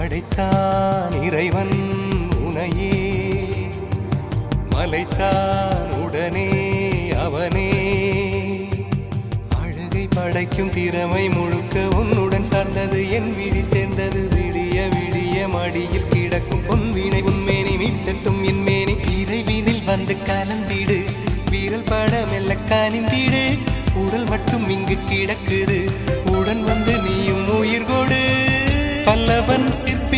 படைத்தான் இறைவன் உனையே மலைத்தான் உடனே அவனே அழகை படைக்கும் திறமை முழுக்க உன்னுடன் சார்ந்தது என் விழி சேர்ந்தது விடிய விடிய மடியில் கிடக்கும் பொன்வினை உன்மேனி மீட்டட்டும் என் மேனி இறைவினில் வந்து கலந்திடு வீரல் பட மெல்ல காணிந்திடு உடல் மட்டும் இங்கு கிடக்குது உடன் வந்து நீயும் உயிர் கொடு பல்லவன் சிற்ப